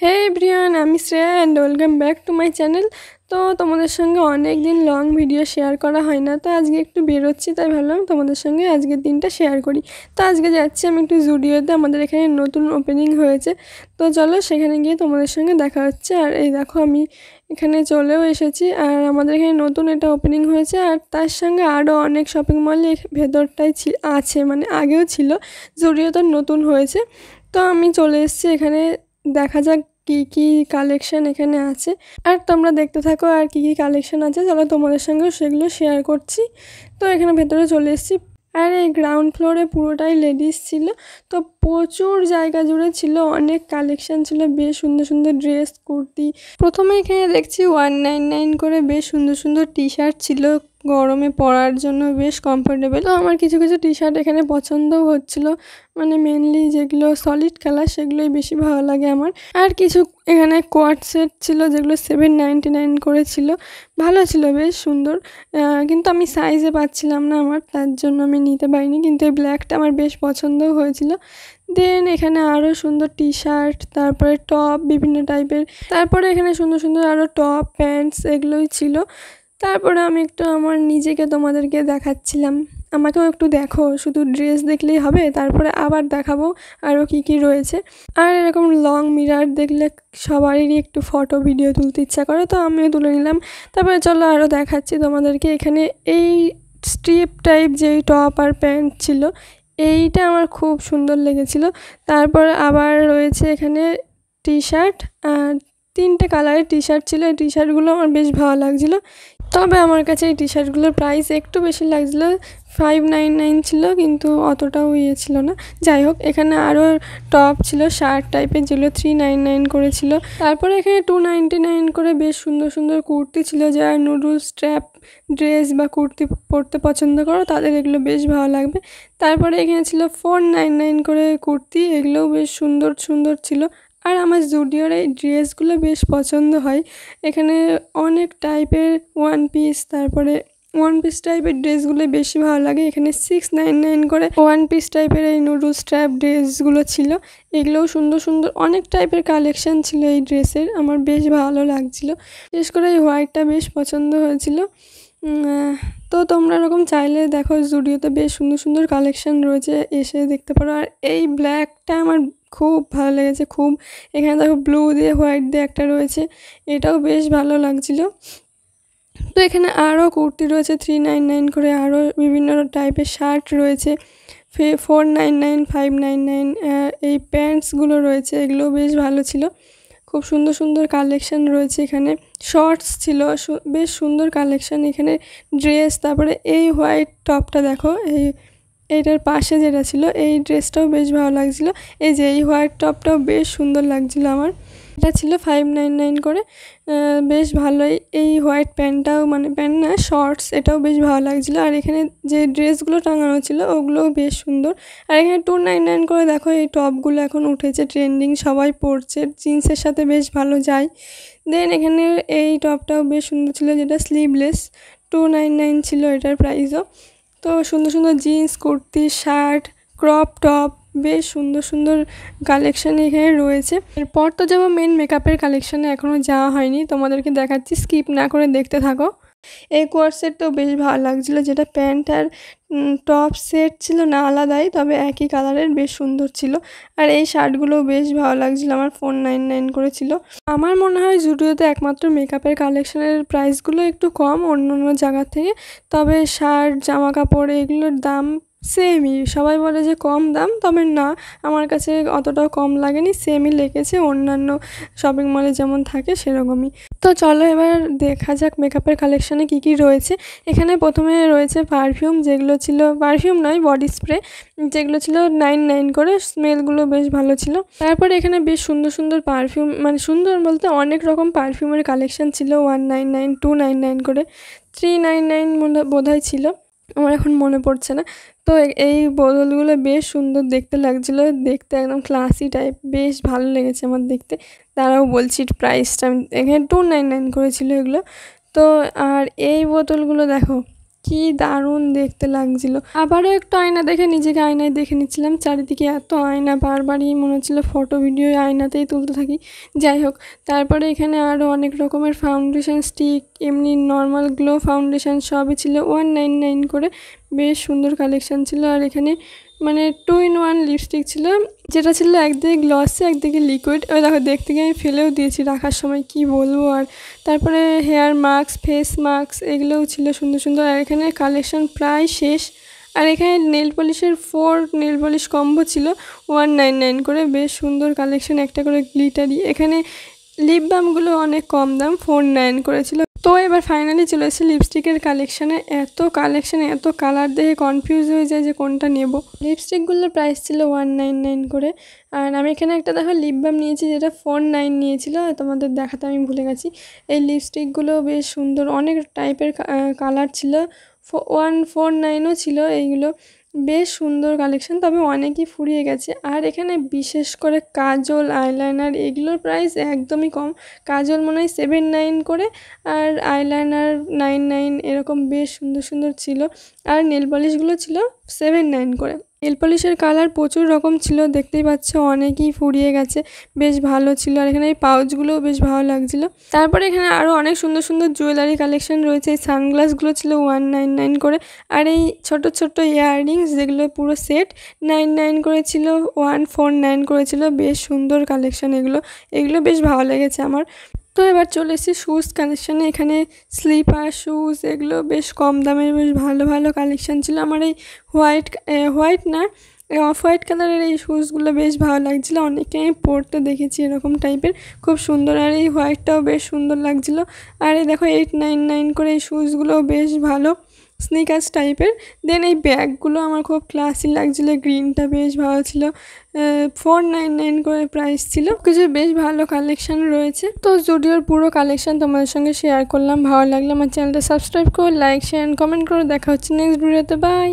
হে everyone, আমি Shreya and welcome back to my channel. তো তোমাদের সঙ্গে অনেক দিন লং ভিডিও শেয়ার করা হয় না, তো আজকে একটু বেরোচ্ছি, তাই ভাবলাম তোমাদের সঙ্গে আজকের দিনটা শেয়ার করি। তো আজকে যাচ্ছি আমি একটু জুডিওতে, আমাদের এখানে নতুন ওপেনিং হয়েছে। তো চলো সেখানে গিয়ে তোমাদের সঙ্গে দেখা হচ্ছে। আর এই দেখো আমি এখানে চলেও এসেছি, আর আমাদের এখানে নতুন এটা ওপেনিং হয়েছে। আর তার সঙ্গে আরও অনেক শপিং মল ভেতরটাই আছে, মানে আগেও ছিল, জুডিও তো নতুন হয়েছে। তো আমি চলে এসেছি এখানে, দেখা যাক কী কী কালেকশান এখানে আছে। আর তোমরা দেখতে থাকো আর কী কী কালেকশান আছে, চলো তোমাদের সঙ্গেও সেগুলো শেয়ার করছি। তো এখানে ভেতরে চলে এসেছি। আর এই গ্রাউন্ড ফ্লোরে পুরোটাই লেডিস ছিল, তো প্রচুর জায়গা জুড়ে ছিল, অনেক কালেকশান ছিল, বেশ সুন্দর সুন্দর ড্রেস, কুর্তি। প্রথমে এখানে দেখছি 199 করে বেশ সুন্দর সুন্দর টি শার্ট ছিল, গরমে পরার জন্য বেশ কমফোর্টেবল। তো আমার কিছু কিছু টি শার্ট এখানে পছন্দও হচ্ছিলো, মানে মেনলি যেগুলো সলিড কালার সেগুলোই বেশি ভালো লাগে আমার। আর কিছু এখানে কোয়ার্ড সেট ছিল যেগুলো 799 করে ছিল, ভালো ছিল, বেশ সুন্দর। কিন্তু আমি সাইজে পাচ্ছিলাম না আমার, তার জন্য আমি নিতে পারিনি, কিন্তু এই ব্ল্যাকটা আমার বেশ পছন্দও হয়েছিল। দেন এখানে আরও সুন্দর টি শার্ট, তারপরে টপ বিভিন্ন টাইপের, তারপরে এখানে সুন্দর সুন্দর আরও টপ প্যান্টস এগুলোই ছিল। তারপরে আমি একটু আমার নিজেকে তোমাদেরকে দেখাচ্ছিলাম, আমাকেও একটু দেখো, শুধু ড্রেস দেখলেই হবে, তারপরে আবার দেখাবো আরও কী কী রয়েছে। আর এরকম লং মিরার দেখলে সবারই একটু ফটো ভিডিও তুলতে ইচ্ছা করে, তো আমিও তুলে নিলাম। তারপরে চলো আরও দেখাচ্ছি তোমাদেরকে। এখানে এই স্ট্রিপ টাইপ যেই টপ আর প্যান্ট ছিল, এইটা আমার খুব সুন্দর লেগেছিল। তারপর আবার রয়েছে এখানে টি শার্ট, আর 3টে কালারের টি শার্ট ছিল, এই টি শার্টগুলো আমার বেশ ভালো লাগছিলো। তবে আমার কাছে এই টি শার্টগুলোর প্রাইস একটু বেশি লাগছিলো, 599 ছিল, কিন্তু অতটাও ছিল না। যাই হোক, এখানে আরও টপ ছিল শার্ট টাইপের, যেগুলো 399 করে ছিল। তারপরে এখানে 299 করে বেশ সুন্দর সুন্দর কুর্তি ছিল, যারা নুডলস স্ট্র্যাপ ড্রেস বা কুর্তি পরতে পছন্দ করো তাদের এগুলো বেশ ভালো লাগবে। তারপরে এখানে ছিল 499 করে কুর্তি, এগুলোও বেশ সুন্দর সুন্দর ছিল। আর আমার জুডিওর এই ড্রেসগুলো বেশ পছন্দ হয়। এখানে অনেক টাইপের ওয়ান পিস, তারপরে ওয়ান পিস টাইপের ড্রেসগুলো বেশি ভালো লাগে। এখানে 699 করে ওয়ান পিস টাইপের এই নুডলস টাইপ ড্রেসগুলো ছিল, এগুলোও সুন্দর সুন্দর অনেক টাইপের কালেকশান ছিল এই ড্রেসের, আমার বেশ ভালো লাগছিলো। বিশেষ করে এই হোয়াইটটা বেশ পছন্দ হয়েছিল। তো তোমরা এরকম চাইলে দেখো, জুডিওতে বেশ সুন্দর সুন্দর কালেকশান রয়েছে, এসে দেখতে পারো। আর এই ব্ল্যাকটা আমার খুব ভালো লেগেছে, খুব। এখানে দেখো ব্লু দিয়ে হোয়াইট দিয়ে একটা রয়েছে, এটাও বেশ ভালো লাগছিলো। তো এখানে আরও কুর্তি রয়েছে 399 করে, আরও বিভিন্ন টাইপের শার্ট রয়েছে 499, 599। এই প্যান্টসগুলো রয়েছে, এগুলোও বেশ ভালো ছিল, খুব সুন্দর সুন্দর কালেকশান রয়েছে এখানে। শর্টস ছিল, বেশ সুন্দর কালেকশান এখানে। ড্রেস, তারপরে এই হোয়াইট টপটা দেখো, এইটার পাশে যেটা ছিল এই ড্রেসটাও বেশ ভালো লাগছিলো। এই যে এই হোয়াইট টপটাও বেশ সুন্দর লাগছিলো আমার, এটা ছিল 599 করে, বেশ ভালোই। এই হোয়াইট প্যান্টটাও, মানে প্যান্ট না শর্টস, এটাও বেশ ভালো লাগছিলো। আর এখানে যে ড্রেসগুলো টাঙানো ছিল ওগুলোও বেশ সুন্দর। আর এখানে 299 করে দেখো, এই টপগুলো এখন উঠেছে, ট্রেন্ডিং, সবাই পরছে, জিন্সের সাথে বেশ ভালো যায়। দেন এখানে এই টপটাও বেশ সুন্দর ছিল, যেটা স্লিভলেস, 299 ছিল এটার প্রাইসও। তো সুন্দর সুন্দর jeans, kurti, shirt, crop top, বেশ সুন্দর সুন্দর কালেকশান এখানে রয়েছে। এরপর তো যাবো মেন মেকআপের কালেকশানে, এখনও যাওয়া হয়নি, তোমাদেরকে দেখাচ্ছি, স্কিপ না করে দেখতে থাকো। এই কোয়ার সেটটাও বেশ ভালো লাগছিলো, যেটা প্যান্ট আর টপ সেট ছিল না আলাদাই, তবে একই কালারের, বেশ সুন্দর ছিল। আর এই শার্টগুলোও বেশ ভালো লাগছিলো আমার, 499 করে ছিল। আমার মনে হয় জুডিওতে একমাত্র মেকআপের কালেকশানের প্রাইসগুলো একটু কম অন্য অন্য জায়গার থেকে, তবে শার্ট, জামা কাপড় এগুলোর দাম সেমই। সবাই বলে যে কম দাম, তবে না, আমার কাছে অতটাও কম লাগেনি, সেমই লেগেছে, অন্যান্য শপিং মলে যেমন থাকে সেরকমই। তো চলো এবার দেখা যাক মেকআপের কালেকশানে কী কী রয়েছে। এখানে প্রথমে রয়েছে পারফিউম, যেগুলো ছিল, পারফিউম নয়, বডি স্প্রে, যেগুলো ছিল 99 করে, স্মেলগুলো বেশ ভালো ছিল। তারপরে এখানে বেশ সুন্দর সুন্দর পারফিউম, মানে সুন্দর বলতে অনেক রকম পারফিউমের কালেকশান ছিল, 199, 299 করে, 399 বোধহয় ছিল, আমার এখন মনে পড়ছে না। তো এই বোতলগুলো বেশ সুন্দর দেখতে লাগছিলো, দেখতে একদম ক্লাসি টাইপ, বেশ ভালো লেগেছে আমার দেখতে। তারাও বলছি প্রাইসটা, এখানে 299 করেছিল এগুলো। তো আর এই বোতলগুলো দেখো কি দারুণ দেখতে লাগছিল। আবারও একটু আয়না দেখে নিজেকে আয়নায় দেখে নিচ্ছিলাম। চারিদিকে এত আয়না, বারবারই মনে হচ্ছিলো ফটো ভিডিও আয়নাতেই তুলতে থাকি। যাই হোক, তারপরে এখানে আরও অনেক রকমের ফাউন্ডেশন স্টিক, এমনি নর্মাল গ্লো ফাউন্ডেশন সবই ছিল 199 করে। বেশ সুন্দর কালেকশান ছিল। আর এখানে মানে 2-in-1 লিপস্টিক ছিল, যেটা ছিল একদিকে গ্লসি একদিকে লিকুইড। ওই দেখো, দেখতে গিয়ে আমি ফেলেও দিয়েছি রাখার সময়, কি বলবো আর। তারপরে হেয়ার মাস্ক, ফেস মাস্ক এগুলোও ছিল সুন্দর সুন্দর। আর এখানে কালেকশন প্রায় শেষ। আর এখানে নেল পলিশের 4 নেল পলিশ কম্বো ছিল 199 করে। বেশ সুন্দর কালেকশন, একটা করে গ্লিটারি। এখানে লিপ বামগুলো অনেক কম দাম, 49 করেছিল। তো এবার ফাইনালি চলে এসেছে লিপস্টিকের কালেকশানে। এত কালেকশানে এত কালার দেখে কনফিউজ হয়ে যায় যে কোনটা নেব। লিপস্টিকগুলোর প্রাইস ছিল 199 করে। আর আমি এখানে একটা দেখো লিপ বাম নিয়েছি, যেটা 49 নিয়েছিল, তোমাদের দেখাতে আমি ভুলে গেছি। এই লিপস্টিকগুলো বেশ সুন্দর, অনেক টাইপের কালার ছিল। 149ও ছিল এইগুলো। বেশ সুন্দর কালেকশন, তবে অনেকই ফুরিয়ে গেছে। আর এখানে বিশেষ করে কাজল, আইলাইনার এগুলোর প্রাইস একদমই কম। কাজল মনে হয় 79 করে, আর আইলাইনার 99 এরকম। বেশ সুন্দর সুন্দর ছিল। আর নেল পলিশগুলো ছিল 79 করে। নেল পলিশের কালার প্রচুর রকম ছিল, দেখতেই পাচ্ছ অনেকই ফুরিয়ে গেছে। বেশ ভালো ছিল। আর এখানে এই পাউচগুলোও বেশ ভালো লাগছিল। তারপরে এখানে আরও অনেক সুন্দর সুন্দর জুয়েলারি কালেকশন রয়েছে। এই সানগ্লাসগুলো ছিল 199 করে। আর এই ছোট ছোট ইয়াররিংস, যেগুলো পুরো সেট 99 করেছিল, 149 করেছিল। বেশ সুন্দর কালেকশন এগুলো। এগুলো বেশ ভালো লেগেছে আমার। তো এবার চলে এসেছি শ্যুজ কালেকশানে। এখানে স্লিপার, শ্যুজ এগুলো বেশ কম দামের বেশ ভালো ভালো কালেকশান ছিল। আমার এই হোয়াইট না, অফ হোয়াইট কালারের এই শ্যুজগুলো বেশ ভালো লাগছিলো। অনেকটাই আমি পরতে দেখেছি এরকম টাইপের, খুব সুন্দর। আর এই হোয়াইটটাও বেশ সুন্দর লাগছিলো। আর এই দেখো 899 করে এই শ্যুজগুলোও বেশ ভালো, স্নিকার্স টাইপের। দেন এই ব্যাগগুলো আমার খুব ক্লাসি লাগছিলো, গ্রিনটা বেশ ভালো ছিল। 499 করে প্রাইস ছিল। কিছু বেশ ভালো কালেকশান রয়েছে। তো জুডিওর পুরো কালেকশান তোমাদের সঙ্গে শেয়ার করলাম। ভালো লাগলে আমার চ্যানেলটা সাবস্ক্রাইব করো, লাইক, শেয়ার, কমেন্ট করো। দেখা হচ্ছে নেক্সট ভিডিওতে। বাই।